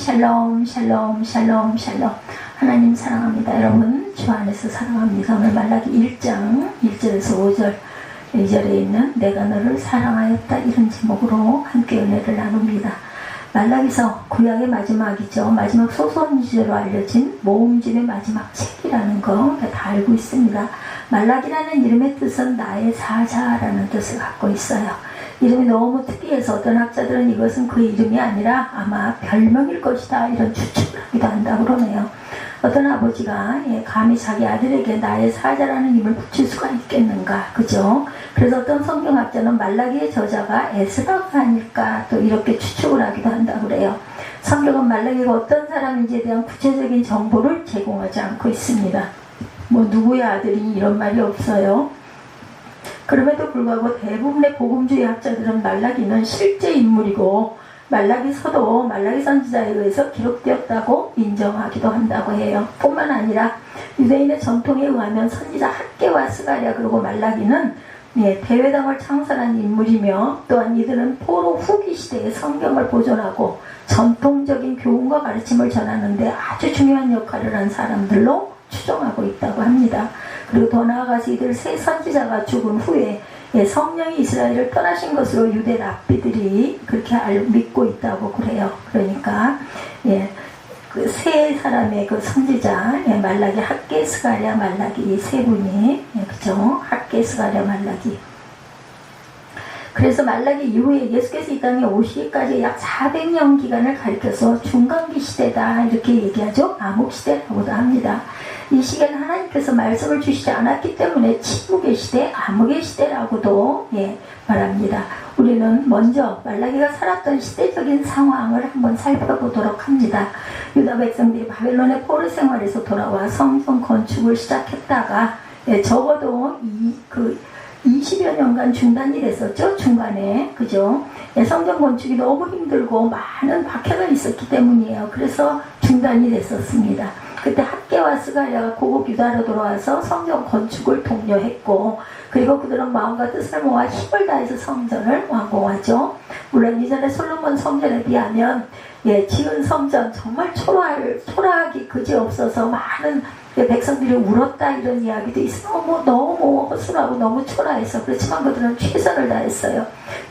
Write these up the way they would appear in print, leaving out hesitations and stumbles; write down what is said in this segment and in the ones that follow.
샬롬 샬롬 샬롬 샬롬. 하나님 사랑합니다. 여러분 주 안에서 사랑합니다. 오늘 말라기 1장 1절에서 5절 2절에 있는 내가 너를 사랑하였다 이런 제목으로 함께 은혜를 나눕니다. 말라기서 구약의 마지막이죠. 마지막 소선지로 알려진 모음집의 마지막 책이라는 거 다 알고 있습니다. 말라기라는 이름의 뜻은 나의 사자라는 뜻을 갖고 있어요. 이름이 너무 특이해서 어떤 학자들은 이것은 그 이름이 아니라 아마 별명일 것이다 이런 추측을 하기도 한다고 그러네요. 어떤 아버지가 감히 자기 아들에게 나의 사자라는 이름을 붙일 수가 있겠는가, 그죠? 그래서 어떤 성경학자는 말라기의 저자가 에스라가 아닐까 또 이렇게 추측을 하기도 한다고 그래요. 성경은 말라기가 어떤 사람인지에 대한 구체적인 정보를 제공하지 않고 있습니다. 뭐 누구의 아들이 이런 말이 없어요. 그럼에도 불구하고 대부분의 복음주의 학자들은 말라기는 실제 인물이고 말라기서도 말라기 선지자에 의해서 기록되었다고 인정하기도 한다고 해요. 뿐만 아니라 유대인의 전통에 의하면 선지자 학개와 스가랴 그리고 말라기는 대회당을 창설한 인물이며 또한 이들은 포로 후기 시대의 성경을 보존하고 전통적인 교훈과 가르침을 전하는 데 아주 중요한 역할을 한 사람들로 추정하고 있다고 합니다. 그리고 더 나아가서 이들 세 선지자가 죽은 후에 성령이 이스라엘을 떠나신 것으로 유대 랍비들이 그렇게 믿고 있다고 그래요. 그러니까 그 세 사람의 그 선지자 말라기, 학개, 스가랴, 말라기 이 세 분이 그죠? 학개, 스가랴, 말라기. 그래서 말라기 이후에 예수께서 이 땅에 오시기까지 약 400년 기간을 가리켜서 중간기 시대다 이렇게 얘기하죠. 암흑시대라고도 합니다. 이 시기에는 하나님께서 말씀을 주시지 않았기 때문에 침묵의 시대, 암흑의 시대라고도 말합니다. 우리는 먼저 말라기가 살았던 시대적인 상황을 한번 살펴보도록 합니다. 유다 백성들이 바벨론의 포로 생활에서 돌아와 성전 건축을 시작했다가 적어도 20여 년간 중단이 됐었죠. 중간에. 그죠? 성전 건축이 너무 힘들고 많은 박해가 있었기 때문이에요. 그래서 중단이 됐었습니다. 그때 학개와 스가랴가 고국 유다로 돌아와서 성전 건축을 독려했고 그리고 그들은 마음과 뜻을 모아 힘을 다해서 성전을 완공하죠. 물론 이전에 솔로몬 성전에 비하면 지은 성전 정말 초라하기 그지없어서 많은 백성들이 울었다 이런 이야기도 있어. 너무 허술하고 너무 초라해서 그렇지만 그들은 최선을 다했어요.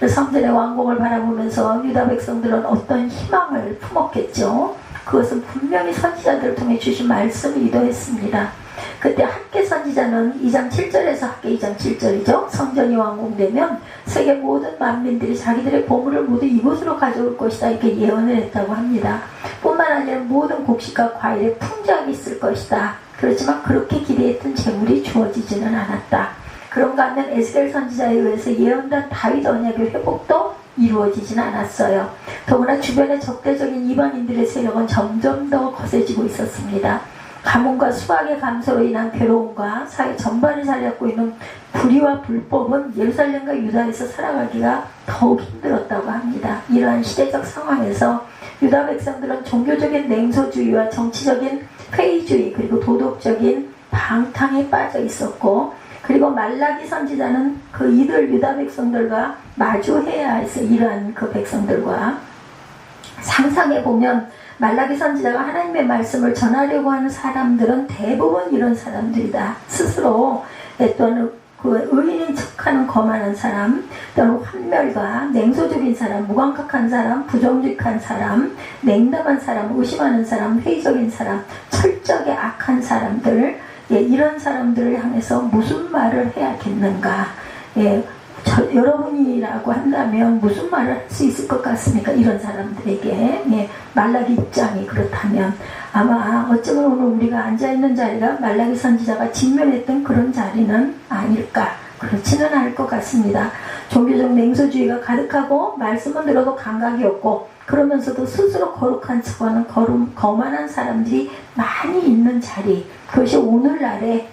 성전의 완공을 바라보면서 유다 백성들은 어떤 희망을 품었겠죠. 그것은 분명히 선지자들을 통해 주신 말씀이기도 했습니다. 그때 학개 선지자는 2장 7절에서 학개 2장 7절이죠. 성전이 완공되면 세계 모든 만민들이 자기들의 보물을 모두 이곳으로 가져올 것이다 이렇게 예언을 했다고 합니다. 뿐만 아니라 모든 곡식과 과일에 풍작이 있을 것이다. 그렇지만 그렇게 기대했던 재물이 주어지지는 않았다. 그런가 하면 에스겔 선지자에 의해서 예언된 다윗 언약의 회복도 이루어지진 않았어요. 더구나 주변의 적대적인 이방인들의 세력은 점점 더 거세지고 있었습니다. 가뭄과 수확의 감소로 인한 괴로움과 사회 전반을 살려고 있는 불의와 불법은 예루살렘과 유다에서 살아가기가 더욱 힘들었다고 합니다. 이러한 시대적 상황에서 유다 백성들은 종교적인 냉소주의와 정치적인 회의주의 그리고 도덕적인 방탕에 빠져 있었고 그리고 말라기 선지자는 그 이들 유다 백성들과 마주해야 해서 이러한 그 백성들과 상상해보면 말라기 선지자가 하나님의 말씀을 전하려고 하는 사람들은 대부분 이런 사람들이다. 스스로 또는 그 의인인 척하는 거만한 사람, 또는 환멸과 냉소적인 사람, 무감각한 사람, 부정직한 사람, 냉담한 사람, 의심하는 사람, 회의적인 사람, 철저하게 악한 사람들, 이런 사람들을 향해서 무슨 말을 해야겠는가? 여러분이라고 한다면 무슨 말을 할 수 있을 것 같습니까? 이런 사람들에게 말라기 입장이 그렇다면 아마 어쩌면 오늘 우리가 앉아있는 자리가 말라기 선지자가 직면했던 그런 자리는 아닐까? 그렇지는 않을 것 같습니다. 종교적 냉소주의가 가득하고 말씀은 들어도 감각이 없고 그러면서도 스스로 거룩한 척하는 거만한 사람들이 많이 있는 자리, 그것이 오늘날의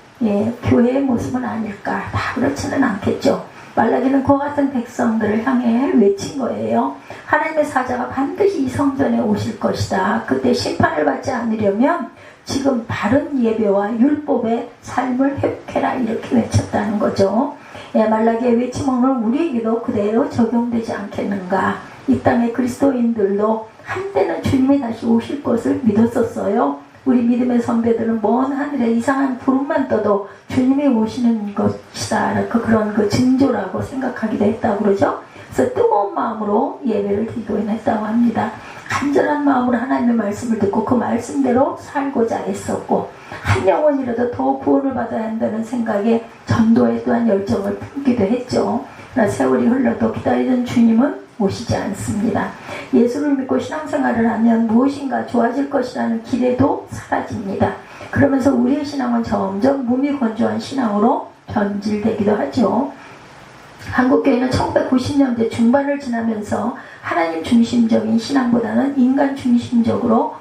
교회의 모습은 아닐까? 다 그렇지는 않겠죠. 말라기는 그와 같은 백성들을 향해 외친 거예요. 하나님의 사자가 반드시 이 성전에 오실 것이다. 그때 심판을 받지 않으려면 지금 바른 예배와 율법의 삶을 회복해라 이렇게 외쳤다는 거죠. 말라기의 외침은 우리에게도 그대로 적용되지 않겠는가? 이 땅의 그리스도인들도 한때는 주님이 다시 오실 것을 믿었었어요. 우리 믿음의 선배들은 먼 하늘에 이상한 구름만 떠도 주님이 오시는 것이다, 그런 그 징조라고 생각하기도 했다고 그러죠. 그래서 뜨거운 마음으로 예배를 드리곤 했다고 합니다. 간절한 마음으로 하나님의 말씀을 듣고 그 말씀대로 살고자 했었고, 한 영혼이라도 더 구원을 받아야 한다는 생각에 전도에 또한 열정을 품기도 했죠. 그러나 세월이 흘러도 기다리던 주님은 오시지 않습니다. 예수를 믿고 신앙생활을 하면 무엇인가 좋아질 것이라는 기대도 사라집니다. 그러면서 우리의 신앙은 점점 무미건조한 신앙으로 변질되기도 하죠. 한국교회는 1990년대 중반을 지나면서 하나님 중심적인 신앙보다는 인간 중심적으로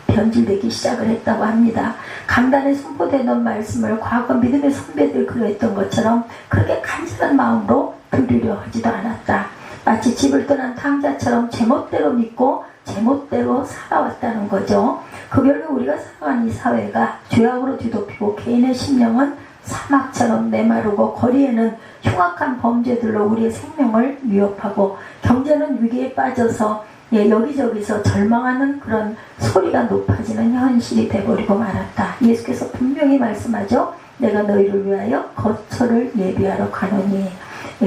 변질되기 시작을 했다고 합니다. 강단에 선포되던 말씀을 과거 믿음의 선배들 그랬던 것처럼 그렇게 간절한 마음으로 들으려 하지도 않았다. 마치 집을 떠난 탕자처럼 제멋대로 믿고 제멋대로 살아왔다는 거죠. 그 결과 우리가 살아가는 이 사회가 죄악으로 뒤덮이고 개인의 심령은 사막처럼 메마르고 거리에는 흉악한 범죄들로 우리의 생명을 위협하고 경제는 위기에 빠져서 여기저기서 절망하는 그런 소리가 높아지는 현실이 돼버리고 말았다. 예수께서 분명히 말씀하죠. 내가 너희를 위하여 거처를 예비하러 가노니.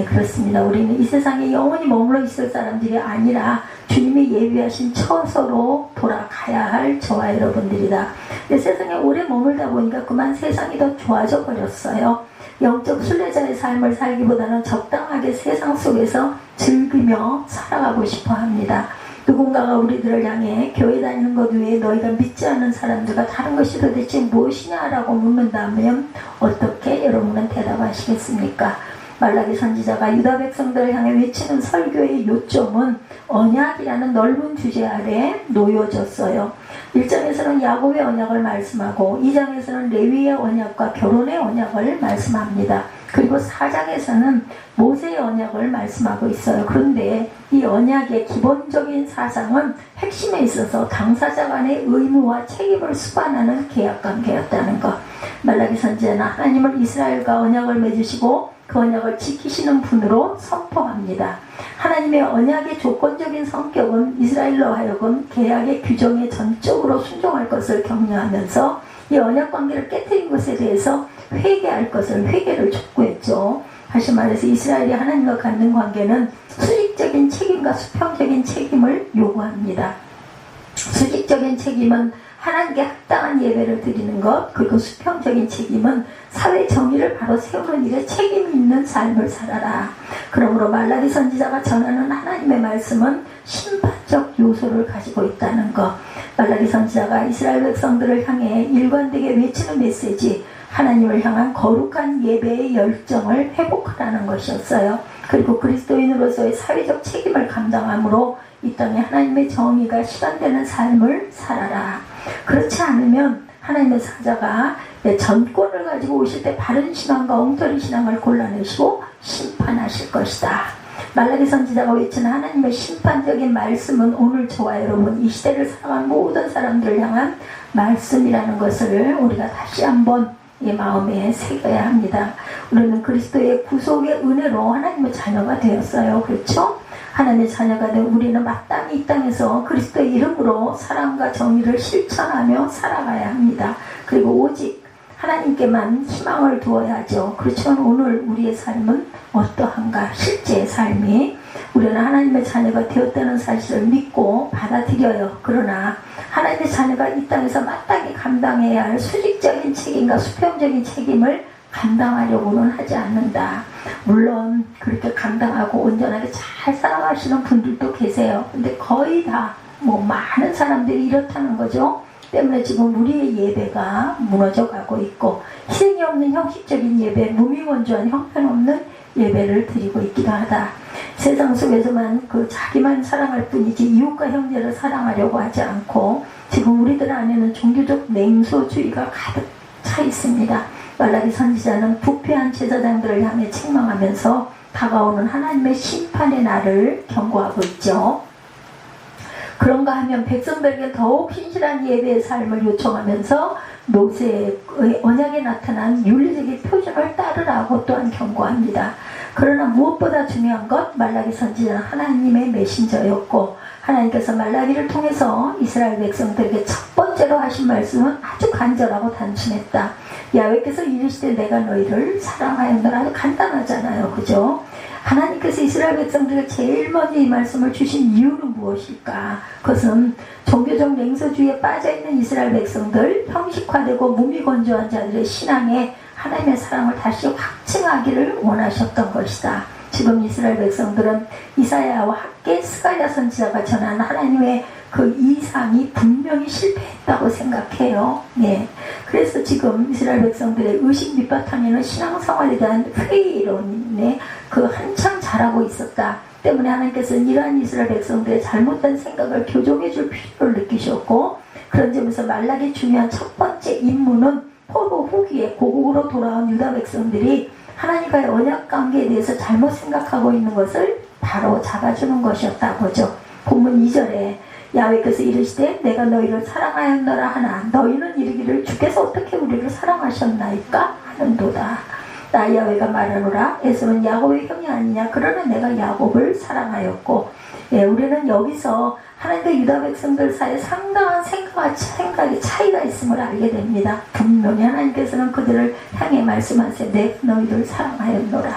그렇습니다. 우리는 이 세상에 영원히 머물러 있을 사람들이 아니라 주님이 예비하신 처소로 돌아가야 할 저와 여러분들이다. 세상에 오래 머물다 보니까 그만 세상이 더 좋아져 버렸어요. 영적 순례자의 삶을 살기보다는 적당하게 세상 속에서 즐기며 살아가고 싶어 합니다. 누군가가 우리들을 향해 교회 다니는 것 외에 너희가 믿지 않는 사람들과 다른 것이 도대체 무엇이냐라고 묻는다면 어떻게 여러분은 대답하시겠습니까? 말라기 선지자가 유다 백성들을 향해 외치는 설교의 요점은 언약이라는 넓은 주제 아래 놓여졌어요. 1장에서는 야곱의 언약을 말씀하고 2장에서는 레위의 언약과 결혼의 언약을 말씀합니다. 그리고 4장에서는 모세의 언약을 말씀하고 있어요. 그런데 이 언약의 기본적인 사상은 핵심에 있어서 당사자 간의 의무와 책임을 수반하는 계약관계였다는 것. 말라기 선지자는 하나님을 이스라엘과 언약을 맺으시고 그 언약을 지키시는 분으로 선포합니다. 하나님의 언약의 조건적인 성격은 이스라엘로 하여금 계약의 규정에 전적으로 순종할 것을 격려하면서 이 언약 관계를 깨뜨린 것에 대해서 회개할 것을 회개를 촉구했죠. 다시 말해서 이스라엘이 하나님과 갖는 관계는 수직적인 책임과 수평적인 책임을 요구합니다. 수직적인 책임은 하나님께 합당한 예배를 드리는 것, 그리고 수평적인 책임은 사회 정의를 바로 세우는 일에 책임이 있는 삶을 살아라. 그러므로 말라기 선지자가 전하는 하나님의 말씀은 심판적 요소를 가지고 있다는 것. 말라기 선지자가 이스라엘 백성들을 향해 일관되게 외치는 메시지, 하나님을 향한 거룩한 예배의 열정을 회복하라는 것이었어요. 그리고 그리스도인으로서의 사회적 책임을 감당함으로 이 땅에 하나님의 정의가 실현되는 삶을 살아라. 그렇지 않으면 하나님의 사자가 전권을 가지고 오실 때 바른 신앙과 엉터리 신앙을 골라내시고 심판하실 것이다. 말라기 선지자가 외치는 하나님의 심판적인 말씀은 오늘 저와 여러분 이 시대를 살아가는 모든 사람들을 향한 말씀이라는 것을 우리가 다시 한번 이 마음에 새겨야 합니다. 우리는 그리스도의 구속의 은혜로 하나님의 자녀가 되었어요. 그렇죠? 하나님의 자녀가 된 우리는 마땅히 이 땅에서 그리스도의 이름으로 사랑과 정의를 실천하며 살아가야 합니다. 그리고 오직 하나님께만 희망을 두어야 하죠. 그렇지만 오늘 우리의 삶은 어떠한가? 실제의 삶이 우리는 하나님의 자녀가 되었다는 사실을 믿고 받아들여요. 그러나 하나님의 자녀가 이 땅에서 마땅히 감당해야 할 수직적인 책임과 수평적인 책임을 감당하려고는 하지 않는다. 물론 그렇게 감당하고 온전하게 잘 살아가시는 분들도 계세요. 근데 거의 다 많은 사람들이 이렇다는 거죠. 때문에 지금 우리의 예배가 무너져가고 있고 희생이 없는 형식적인 예배, 무미건조한 형편없는 예배를 드리고 있기도 하다. 세상 속에서만 자기만 사랑할 뿐이지 이웃과 형제를 사랑하려고 하지 않고 지금 우리들 안에는 종교적 냉소주의가 가득 차 있습니다. 말라기 선지자는 부패한 제사장들을 향해 책망하면서 다가오는 하나님의 심판의 날을 경고하고 있죠. 그런가 하면 백성들에게 더욱 신실한 예배의 삶을 요청하면서 모세의 언약에 나타난 윤리적인 표준을 따르라고 또한 경고합니다. 그러나 무엇보다 중요한 것, 말라기 선지자는 하나님의 메신저였고 하나님께서 말라기를 통해서 이스라엘 백성들에게 첫 번째로 하신 말씀은 아주 간절하고 단순했다. 야훼께서 이르시되 내가 너희를 사랑하였노라. 아주 간단하잖아요. 그죠? 하나님께서 이스라엘 백성들에게 제일 먼저 이 말씀을 주신 이유는 무엇일까? 그것은 종교적 냉소주의에 빠져있는 이스라엘 백성들, 형식화되고 무미건조한 자들의 신앙에 하나님의 사랑을 다시 확증하기를 원하셨던 것이다. 지금 이스라엘 백성들은 이사야와 함께 스가랴 선지자가 전한 하나님의 그 이상이 분명히 실패했다고 생각해요. 네. 그래서 지금 이스라엘 백성들의 의식 밑바탕에는 신앙생활에 대한 회의론에 그 한참 잘하고 있었다. 때문에 하나님께서는 이러한 이스라엘 백성들의 잘못된 생각을 교정해 줄 필요를 느끼셨고, 그런 점에서 말라기 중요한 첫 번째 임무는 포로 후기에 고국으로 돌아온 유다 백성들이 하나님과의 언약 관계에 대해서 잘못 생각하고 있는 것을 바로 잡아주는 것이었다고 하죠. 본문 2절에 야훼께서 이르시되 내가 너희를 사랑하였노라 하나 너희는 이르기를 주께서 어떻게 우리를 사랑하셨나이까 하는도다. 나 야훼가 말하노라 에서는 야곱의 형이 아니냐. 그러나 내가 야곱을 사랑하였고, 우리는 여기서 하나님과 유다 백성들 사이에 상당한 생각의 차이가 있음을 알게 됩니다. 분명히 하나님께서는 그들을 향해 말씀하세요. 내가 너희를 사랑하였노라.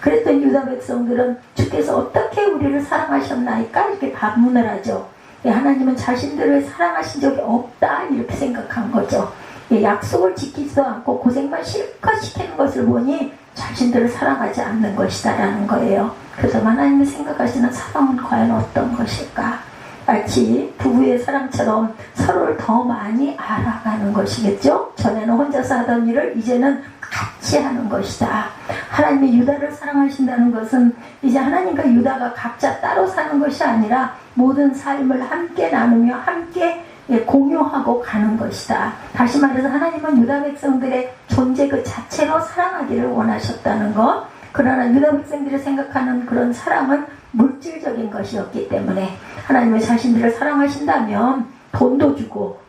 그랬더니 유다 백성들은 주께서 어떻게 우리를 사랑하셨나이까 이렇게 반문을 하죠. 하나님은 자신들을 사랑하신 적이 없다 이렇게 생각한 거죠. 약속을 지키지도 않고 고생만 실컷 시키는 것을 보니 자신들을 사랑하지 않는 것이다 라는 거예요. 그래서 하나님이 생각하시는 사랑은 과연 어떤 것일까? 마치 부부의 사랑처럼 서로를 더 많이 알아가는 것이겠죠. 전에는 혼자서 하던 일을 이제는 같이 하는 것이다. 하나님이 유다를 사랑하신다는 것은 이제 하나님과 유다가 각자 따로 사는 것이 아니라 모든 삶을 함께 나누며 함께 공유하고 가는 것이다. 다시 말해서 하나님은 유다 백성들의 존재 그 자체로 사랑하기를 원하셨다는 것. 그러나 유다 백성들이 생각하는 그런 사랑은 물질적인 것이었기 때문에 하나님은 자신들을 사랑하신다면 돈도 주고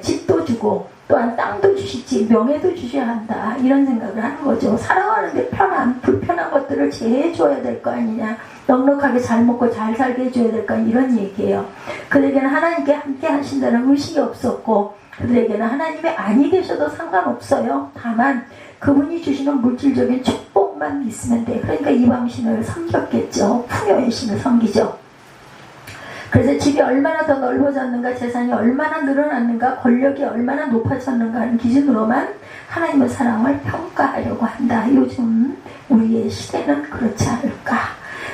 집도 주고 또한 땅도 주시지 명예도 주셔야 한다 이런 생각을 하는 거죠. 살아가는데 불편한 것들을 제일 줘야 될 거 아니냐. 넉넉하게 잘 먹고 잘 살게 해줘야 될 거 아니냐 이런 얘기예요. 그들에게는 하나님께 함께 하신다는 의식이 없었고 그들에게는 하나님이 아니 계셔도 상관없어요. 다만 그분이 주시는 물질적인 축복만 있으면 돼. 그러니까 이방신을 섬겼겠죠. 풍요의 신을 섬기죠. 그래서 집이 얼마나 더 넓어졌는가, 재산이 얼마나 늘어났는가, 권력이 얼마나 높아졌는가 하는 기준으로만 하나님의 사랑을 평가하려고 한다. 요즘 우리의 시대는 그렇지 않을까.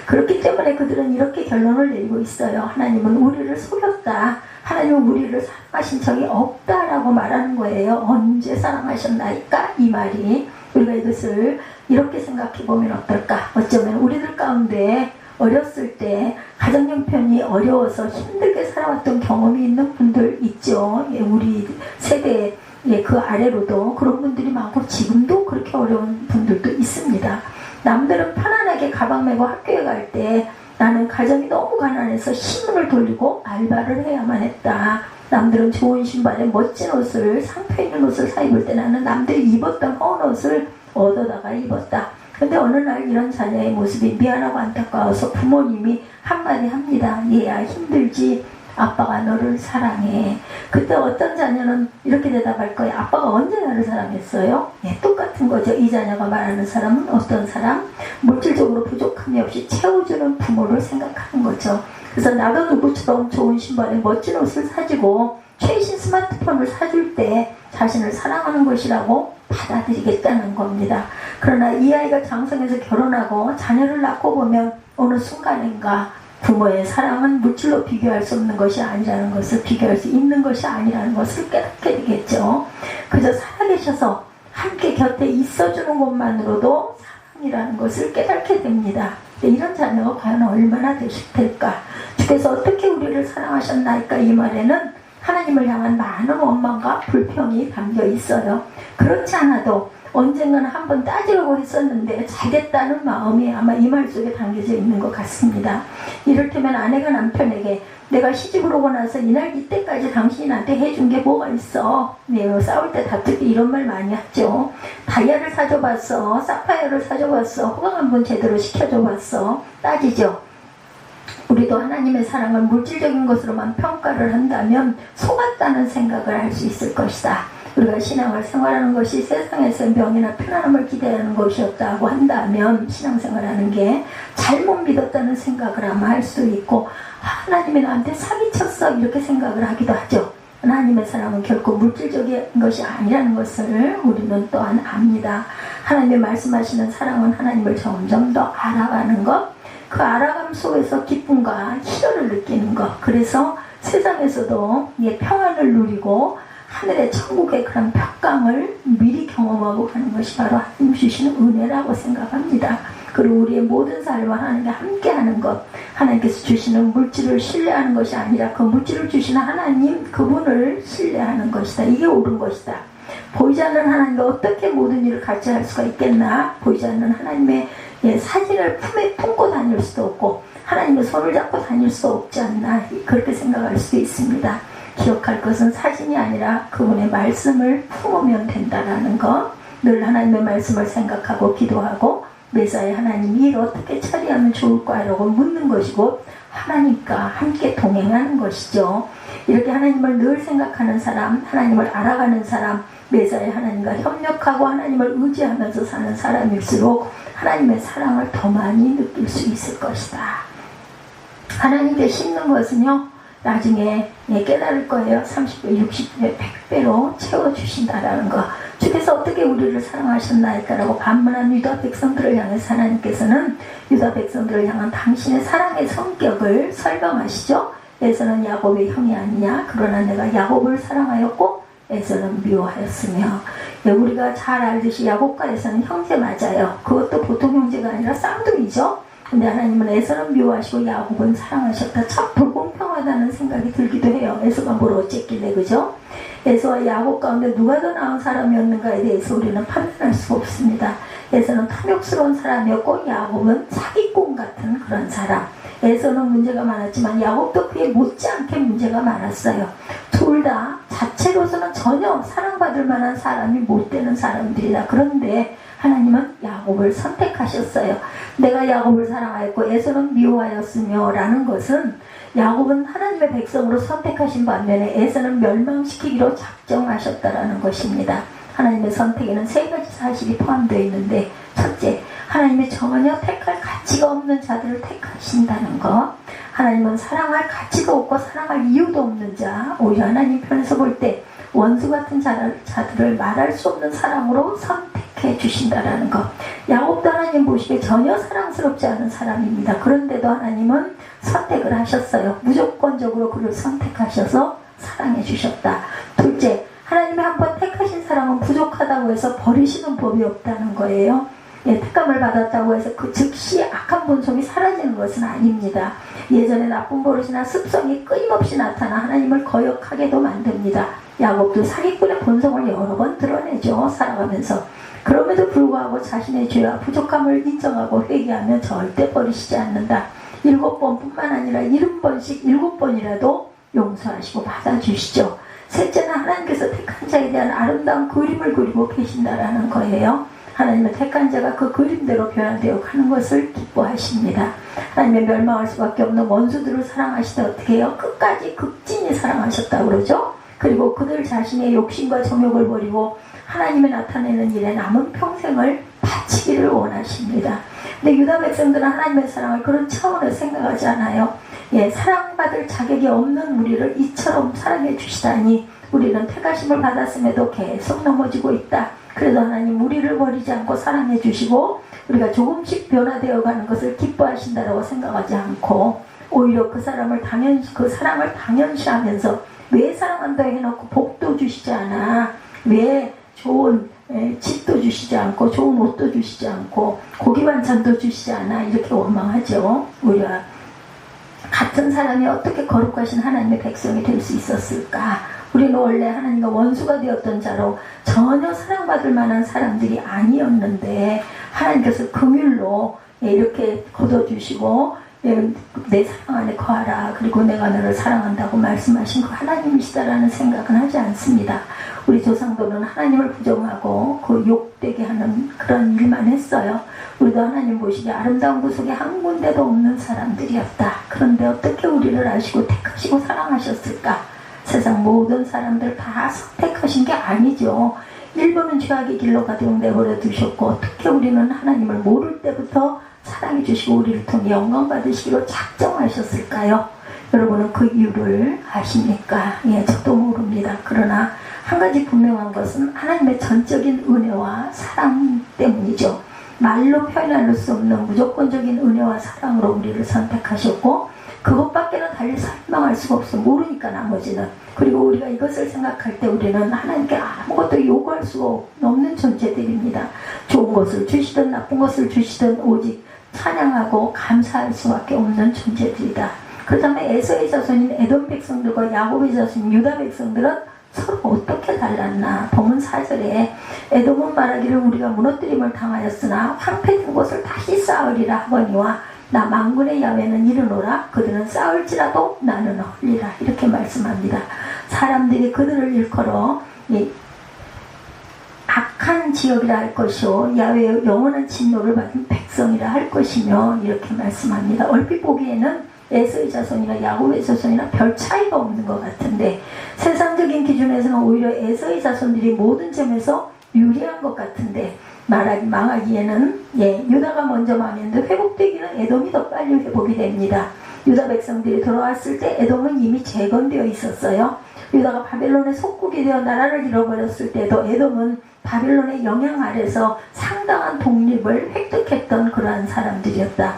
그렇기 때문에 그들은 이렇게 결론을 내리고 있어요. 하나님은 우리를 속였다. 하나님은 우리를 사랑하신 적이 없다라고 말하는 거예요. 언제 사랑하셨나이까? 이 말이. 우리가 이것을 이렇게 생각해보면 어떨까? 어쩌면 우리들 가운데 어렸을 때 가정 형편이 어려워서 힘들게 살아왔던 경험이 있는 분들 있죠. 우리 세대 그 아래로도 그런 분들이 많고 지금도 그렇게 어려운 분들도 있습니다. 남들은 편안하게 가방 메고 학교에 갈 때 나는 가정이 너무 가난해서 신문을 돌리고 알바를 해야만 했다. 남들은 좋은 신발에 멋진 옷을, 상표 있는 옷을 사 입을 때 나는 남들이 입었던 헌 옷을 얻어다가 입었다. 근데 어느 날 이런 자녀의 모습이 미안하고 안타까워서 부모님이 한마디 합니다. 얘야 힘들지? 아빠가 너를 사랑해. 그때 어떤 자녀는 이렇게 대답할 거예요. 아빠가 언제 나를 사랑했어요? 똑같은 거죠. 이 자녀가 말하는 사람은 어떤 사람? 물질적으로 부족함이 없이 채워주는 부모를 생각하는 거죠. 그래서 나도 누구처럼 좋은 신발에 멋진 옷을 사주고 최신 스마트폰을 사줄 때 자신을 사랑하는 것이라고 받아들이겠다는 겁니다. 그러나 이 아이가 장성해서 결혼하고 자녀를 낳고 보면 어느 순간인가 부모의 사랑은 물질로 비교할 수 없는 것이 아니라는 것을, 비교할 수 있는 것이 아니라는 것을 깨닫게 되겠죠. 그저 살아계셔서 함께 곁에 있어주는 것만으로도 사랑이라는 것을 깨닫게 됩니다. 이런 자녀가 과연 얼마나 되실 테일까? 주께서 어떻게 우리를 사랑하셨나이까? 이 말에는 하나님을 향한 많은 원망과 불평이 담겨 있어요. 그렇지 않아도 언젠가는 한번 따지려고 했었는데 잘됐다는 마음이 아마 이 말 속에 담겨져 있는 것 같습니다. 이를테면 아내가 남편에게 내가 시집을 오고 나서 이때까지 당신이 나한테 해준 게 뭐가 있어? 네, 싸울 때 다툴 때 이런 말 많이 하죠. 다이아를 사줘봤어? 사파이어를 사줘봤어? 호강 한번 제대로 시켜줘봤어? 따지죠. 우리도 하나님의 사랑을 물질적인 것으로만 평가를 한다면 속았다는 생각을 할 수 있을 것이다. 우리가 신앙을 생활하는 것이 세상에서 명예나 편안함을 기대하는 것이었다고 한다면 신앙생활하는 게 잘못 믿었다는 생각을 아마 할 수 있고 하나님이 나한테 사기쳤어 이렇게 생각을 하기도 하죠. 하나님의 사랑은 결코 물질적인 것이 아니라는 것을 우리는 또한 압니다. 하나님의 말씀하시는 사랑은 하나님을 점점 더 알아가는 것, 그 알아감 속에서 기쁨과 희열을 느끼는 것, 그래서 세상에서도 평안을 누리고 하늘의 천국의 그런 벽강을 미리 경험하고 가는 것이 바로 하나님 주시는 은혜라고 생각합니다. 그리고 우리의 모든 삶을 하나님과 함께하는 것, 하나님께서 주시는 물질을 신뢰하는 것이 아니라 그 물질을 주시는 하나님 그분을 신뢰하는 것이다. 이게 옳은 것이다. 보이지 않는 하나님과 어떻게 모든 일을 같이 할 수가 있겠나? 보이지 않는 하나님의 사진을 품에 품고 다닐 수도 없고 하나님의 손을 잡고 다닐 수 없지 않나 그렇게 생각할 수도 있습니다. 기억할 것은 사진이 아니라 그분의 말씀을 품으면 된다라는 것, 늘 하나님의 말씀을 생각하고 기도하고 매사에 하나님 일 어떻게 처리하면 좋을까라고 묻는 것이고 하나님과 함께 동행하는 것이죠. 이렇게 하나님을 늘 생각하는 사람, 하나님을 알아가는 사람, 매사에 하나님과 협력하고 하나님을 의지하면서 사는 사람일수록 하나님의 사랑을 더 많이 느낄 수 있을 것이다. 하나님께 심는 것은요 나중에 깨달을 거예요. 30배, 60배, 100배로 채워주신다라는 거. 주께서 어떻게 우리를 사랑하셨나이까라고 반문한 유다 백성들을 향해서 하나님께서는 유다 백성들을 향한 당신의 사랑의 성격을 설명하시죠. 에서는 야곱의 형이 아니냐. 그러나 내가 야곱을 사랑하였고 에서는 미워하였으며. 우리가 잘 알듯이 야곱과 에서는 형제 맞아요. 그것도 보통 형제가 아니라 쌍둥이죠. 근데 하나님은 에서는 미워하시고 야곱은 사랑하셨다. 참 불공평하다는 생각이 들기도 해요. 에서가 뭘 어쨌길래, 그죠? 에서와 야곱 가운데 누가 더 나은 사람이었는가에 대해서 우리는 판단할 수가 없습니다. 에서는 탐욕스러운 사람이었고 야곱은 사기꾼 같은 그런 사람. 에서는 문제가 많았지만 야곱도 그에 못지않게 문제가 많았어요. 둘 다 자체로서는 전혀 사랑받을 만한 사람이 못 되는 사람들이다. 그런데 하나님은 야곱을 선택하셨어요. 내가 야곱을 사랑하였고 에서는 미워하였으며 라는 것은 야곱은 하나님의 백성으로 선택하신 반면에 에서는 멸망시키기로 작정하셨다라는 것입니다. 하나님의 선택에는 세 가지 사실이 포함되어 있는데 첫째, 하나님의 전혀 택할 가치가 없는 자들을 택하신다는 것. 하나님은 사랑할 가치도 없고 사랑할 이유도 없는 자, 오히려 하나님 편에서 볼 때 원수 같은 자들을 말할 수 없는 사랑으로 선택해 주신다라는 것. 야곱도 하나님 보시기에 전혀 사랑스럽지 않은 사람입니다. 그런데도 하나님은 선택을 하셨어요. 무조건적으로 그를 선택하셔서 사랑해 주셨다. 둘째, 하나님이 한번 택하신 사람은 부족하다고 해서 버리시는 법이 없다는 거예요. 택감을 받았다고 해서 그 즉시 악한 본성이 사라지는 것은 아닙니다. 예전에 나쁜 버릇이나 습성이 끊임없이 나타나 하나님을 거역하게도 만듭니다. 야곱도 사기꾼의 본성을 여러 번 드러내죠. 살아가면서. 그럼에도 불구하고 자신의 죄와 부족함을 인정하고 회개하며 절대 버리시지 않는다. 7번뿐만 아니라 70번씩 7번이라도 용서하시고 받아주시죠. 셋째는 하나님께서 택한 자에 대한 아름다운 그림을 그리고 계신다라는 거예요. 하나님의 택한 자가 그 그림대로 변화되어 가는 것을 기뻐하십니다. 하나님의 멸망할 수밖에 없는 원수들을 사랑하시되 어떻게 해요? 끝까지 극진히 사랑하셨다고 그러죠. 그리고 그들 자신의 욕심과 정욕을 버리고 하나님의 나타내는 일에 남은 평생을 바치기를 원하십니다. 근데 유다 백성들은 하나님의 사랑을 그런 차원에서 생각하지 않아요. 사랑받을 자격이 없는 우리를 이처럼 사랑해 주시다니 우리는 택하심을 받았음에도 계속 넘어지고 있다. 그래도 하나님 우리를 버리지 않고 사랑해 주시고 우리가 조금씩 변화되어 가는 것을 기뻐하신다라고 생각하지 않고 오히려 그 사랑을 당연시하면서 왜 사랑한다 해놓고 복도 주시지 않아? 왜 좋은 집도 주시지 않고 좋은 옷도 주시지 않고 고기 반찬도 주시지 않아? 이렇게 원망하죠. 우리가 같은 사람이 어떻게 거룩하신 하나님의 백성이 될 수 있었을까? 우리는 원래 하나님과 원수가 되었던 자로 전혀 사랑받을 만한 사람들이 아니었는데 하나님께서 긍휼로 이렇게 걷어주시고 내 사랑 안에 거하라. 그리고 내가 너를 사랑한다고 말씀하신 그 하나님이시다라는 생각은 하지 않습니다. 우리 조상들은 하나님을 부정하고 그 욕되게 하는 그런 일만 했어요. 우리도 하나님 보시기에 아름다운 구석에 한 군데도 없는 사람들이었다. 그런데 어떻게 우리를 아시고 택하시고 사랑하셨을까? 세상 모든 사람들 다 선택하신 게 아니죠. 일부는 죄악의 길로 가도록 내버려 두셨고, 어떻게 우리는 하나님을 모를 때부터 사랑해 주시고 우리를 통해 영광 받으시기로 작정하셨을까요? 여러분은 그 이유를 아십니까? 예, 저도 모릅니다. 그러나 한 가지 분명한 것은 하나님의 전적인 은혜와 사랑 때문이죠. 말로 표현할 수 없는 무조건적인 은혜와 사랑으로 우리를 선택하셨고, 그것밖에는 달리 설명할 수가 없어. 모르니까 나머지는. 그리고 우리가 이것을 생각할 때 우리는 하나님께 아무것도 요구할 수가 없는 존재들입니다. 좋은 것을 주시든 나쁜 것을 주시든 오직 찬양하고 감사할 수밖에 없는 존재들이다. 그렇다면 에서의 자손인 에돔 백성들과 야곱의 자손인 유다 백성들은 서로 어떻게 달랐나? 본문 4절에 에돔은 말하기를 우리가 무너뜨림을 당하였으나 황폐된 곳을 다시 쌓으리라 하거니와 나 만군의 야훼는 이르노라. 그들은 싸울지라도 나는 헐리라. 이렇게 말씀합니다. 사람들이 그들을 일컬어 악한 지역이라 할 것이요 야훼의 영원한 진노를 받은 백성이라 할 것이며, 이렇게 말씀합니다. 얼핏 보기에는 에서의 자손이나 야곱의 자손이나 별 차이가 없는 것 같은데, 세상적인 기준에서는 오히려 에서의 자손들이 모든 점에서 유리한 것 같은데, 망하기에는 유다가 먼저 망했는데 회복되기는 에돔이 더 빨리 회복이 됩니다. 유다 백성들이 돌아왔을 때 에돔은 이미 재건되어 있었어요. 유다가 바벨론의 속국이 되어 나라를 잃어버렸을 때도 에돔은 바벨론의 영향 아래서 상당한 독립을 획득했던 그러한 사람들이었다.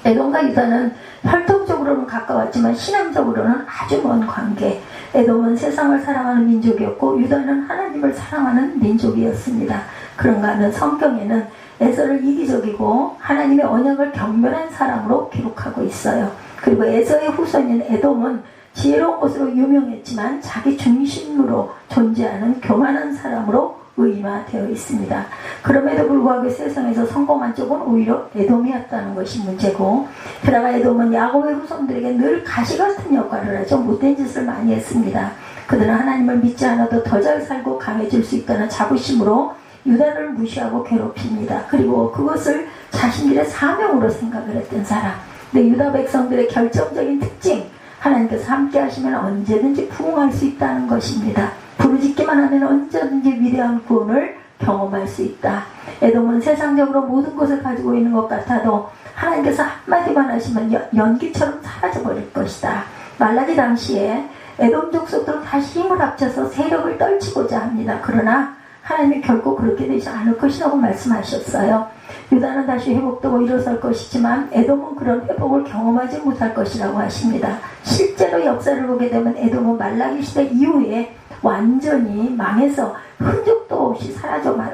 에돔과 유다는 혈통적으로는 가까웠지만 신앙적으로는 아주 먼 관계. 에돔은 세상을 사랑하는 민족이었고 유다는 하나님을 사랑하는 민족이었습니다. 그런가 하면 성경에는 에서를 이기적이고 하나님의 언약을 경멸한 사람으로 기록하고 있어요. 그리고 에서의 후손인 에돔은 지혜로운 것으로 유명했지만 자기 중심으로 존재하는 교만한 사람으로 의인화되어 있습니다. 그럼에도 불구하고 세상에서 성공한 쪽은 오히려 에돔이었다는 것이 문제고, 게다가 에돔은 야곱의 후손들에게 늘 가시같은 역할을 하죠. 못된 짓을 많이 했습니다. 그들은 하나님을 믿지 않아도 더 잘 살고 강해질 수 있다는 자부심으로 유다를 무시하고 괴롭힙니다. 그리고 그것을 자신들의 사명으로 생각을 했던 사람. 근데 유다 백성들의 결정적인 특징, 하나님께서 함께 하시면 언제든지 부응할 수 있다는 것입니다. 부르짖기만 하면 언제든지 위대한 구원을 경험할 수 있다. 에돔은 세상적으로 모든 것을 가지고 있는 것 같아도 하나님께서 한마디만 하시면 연기처럼 사라져버릴 것이다. 말라기 당시에 에돔 족속들은 다시 힘을 합쳐서 세력을 떨치고자 합니다. 그러나 하나님이 결코 그렇게 되지 않을 것이라고 말씀하셨어요. 유다는 다시 회복되고 일어설 것이지만 에돔은 그런 회복을 경험하지 못할 것이라고 하십니다. 실제로 역사를 보게 되면 에돔은 말라기 시대 이후에 완전히 망해서 흔적도 없이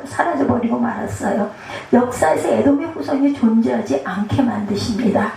사라져버리고 말았어요. 역사에서 에돔의 후손이 존재하지 않게 만드십니다.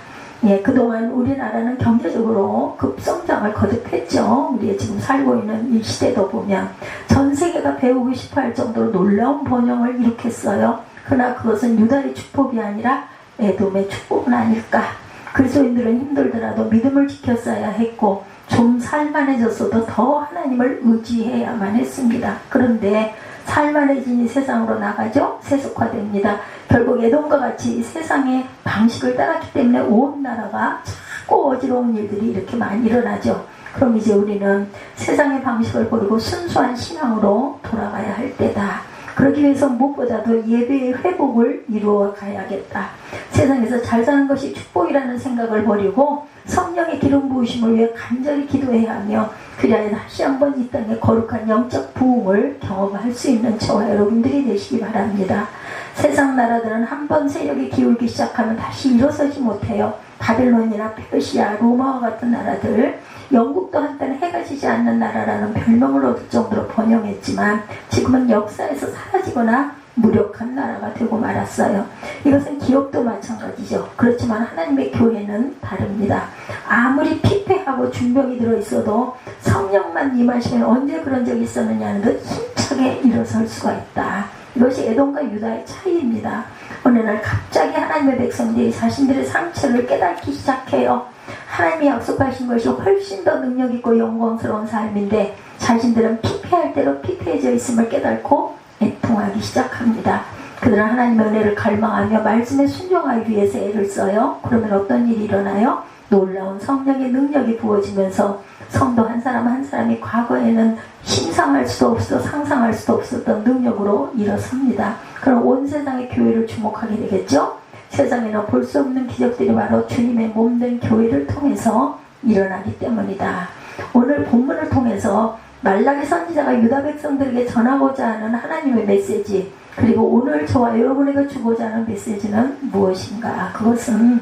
그동안 우리나라는 경제적으로 급성장을 거듭했죠. 우리 지금 살고 있는 이 시대도 보면 전 세계가 배우고 싶어 할 정도로 놀라운 번영을 일으켰어요. 그러나 그것은 유다의 축복이 아니라 에돔의 축복은 아닐까. 그리스도인들은 힘들더라도 믿음을 지켰어야 했고 좀 살만해졌어도 더 하나님을 의지해야만 했습니다. 그런데 살만해지니 세상으로 나가죠. 세속화됩니다. 결국 에돔과 같이 세상의 방식을 따랐기 때문에 온 나라가 자꾸 어지러운 일들이 이렇게 많이 일어나죠. 그럼 이제 우리는 세상의 방식을 버리고 순수한 신앙으로 돌아가야 할 때다. 그러기 위해서 무엇보다도 예배의 회복을 이루어 가야겠다. 세상에서 잘 사는 것이 축복이라는 생각을 버리고 성령의 기름 부으심을 위해 간절히 기도해야 하며, 그래야 다시 한번 이 땅의 거룩한 영적 부흥을 경험할 수 있는 저와 여러분들이 되시기 바랍니다. 세상 나라들은 한번 세력이 기울기 시작하면 다시 일어서지 못해요. 바벨론이나 페르시아, 로마와 같은 나라들, 영국도 한때는 해가 지지 않는 나라라는 별명을 얻을 정도로 번영했지만 지금은 역사에서 사라지거나 무력한 나라가 되고 말았어요. 이것은 기업도 마찬가지죠. 그렇지만 하나님의 교회는 다릅니다. 아무리 피폐하고 중병이 들어있어도 성령만 임하시면 언제 그런 적이 있었느냐는 듯 힘차게 일어설 수가 있다. 이것이 에돔과 유다의 차이입니다. 어느 날 갑자기 하나님의 백성들이 자신들의 상처를 깨닫기 시작해요. 하나님이 약속하신 것이 훨씬 더 능력있고 영광스러운 삶인데 자신들은 피폐할 대로 피폐해져 있음을 깨닫고 애통하기 시작합니다. 그들은 하나님의 은혜를 갈망하며 말씀에 순종하기 위해서 애를 써요. 그러면 어떤 일이 일어나요? 놀라운 성령의 능력이 부어지면서 성도 한 사람 한 사람이 과거에는 심상할 수도 없어 상상할 수도 없었던 능력으로 일어섭니다. 그럼 온 세상의 교회를 주목하게 되겠죠? 세상에는 볼 수 없는 기적들이 바로 주님의 몸된 교회를 통해서 일어나기 때문이다. 오늘 본문을 통해서 말라기 선지자가 유다 백성들에게 전하고자 하는 하나님의 메시지, 그리고 오늘 저와 여러분에게 주고자 하는 메시지는 무엇인가? 그것은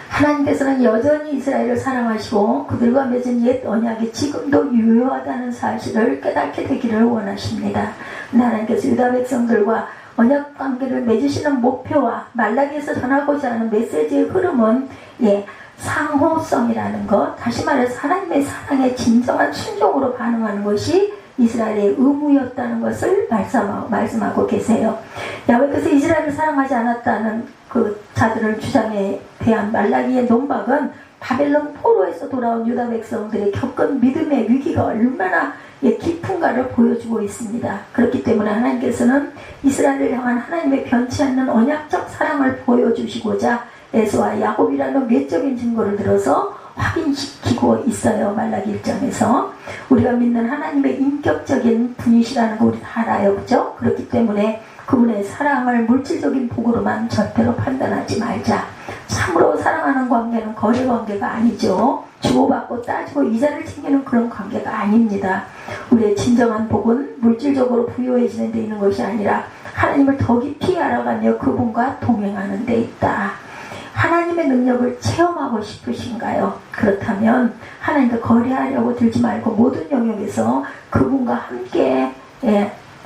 하나님께서는 여전히 이스라엘을 사랑하시고 그들과 맺은 옛 언약이 지금도 유효하다는 사실을 깨닫게 되기를 원하십니다. 하나님께서 유다 백성들과 언약 관계를 맺으시는 목표와 말라기에서 전하고자 하는 메시지의 흐름은 상호성이라는 것, 다시 말해서 하나님의 사랑에 진정한 순종으로 반응하는 것이 이스라엘의 의무였다는 것을 말씀하고 계세요. 야훼께서 이스라엘을 사랑하지 않았다는 그 자들의 주장에 대한 말라기의 논박은 바벨론 포로에서 돌아온 유다 백성들이 겪은 믿음의 위기가 얼마나 깊은가를 보여주고 있습니다. 그렇기 때문에 하나님께서는 이스라엘을 향한 하나님의 변치 않는 언약적 사랑을 보여주시고자 에서와 야곱이라는 외적인 증거를 들어서 확인시키고 있어요. 말라기 1장에서 우리가 믿는 하나님의 인격적인 분이시라는 거 우리 다 알아요. 그죠? 그렇기 때문에 그분의 사랑을 물질적인 복으로만 절대로 판단하지 말자. 참으로 사랑하는 관계는 거래 관계가 아니죠. 주고받고 따지고 이자를 챙기는 그런 관계가 아닙니다. 우리의 진정한 복은 물질적으로 부유해지는 데 있는 것이 아니라 하나님을 더 깊이 알아가며 그분과 동행하는 데 있다. 하나님의 능력을 체험하고 싶으신가요? 그렇다면 하나님과 거래하려고 들지 말고 모든 영역에서 그분과 함께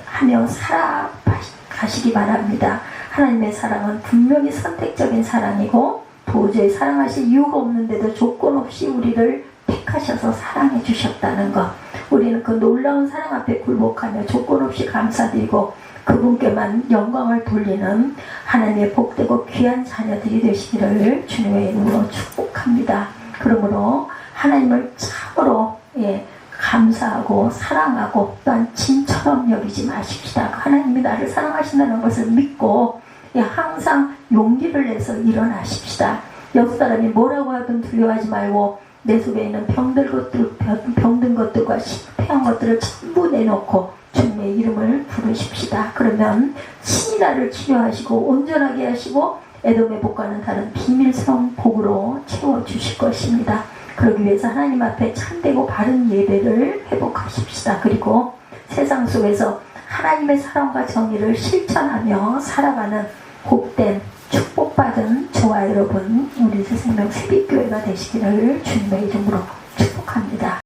하며 살아가시기 바랍니다. 하나님의 사랑은 분명히 선택적인 사랑이고 도저히 사랑하실 이유가 없는데도 조건 없이 우리를 택하셔서 사랑해 주셨다는 것, 우리는 그 놀라운 사랑 앞에 굴복하며 조건 없이 감사드리고 그분께만 영광을 돌리는 하나님의 복되고 귀한 자녀들이 되시기를 주님의 이름으로 축복합니다. 그러므로 하나님을 참으로 감사하고 사랑하고 또한 진처럼 여기지 마십시다. 하나님이 나를 사랑하신다는 것을 믿고 항상 용기를 내서 일어나십시다. 옆 사람이 뭐라고 하든 두려워하지 말고 내 속에 있는 병든 것들과 실패한 것들을 전부 내놓고 주님의 이름을 부르십시다. 그러면 신이 나를 치료하시고 온전하게 하시고 에돔의 복과는 다른 비밀스러운 복으로 채워주실 것입니다. 그러기 위해서 하나님 앞에 참되고 바른 예배를 회복하십시다. 그리고 세상 속에서 하나님의 사랑과 정의를 실천하며 살아가는 복된 축복받은 저와 여러분 우리 새생명 새빛교회가 되시기를 주님의 이름으로 축복합니다.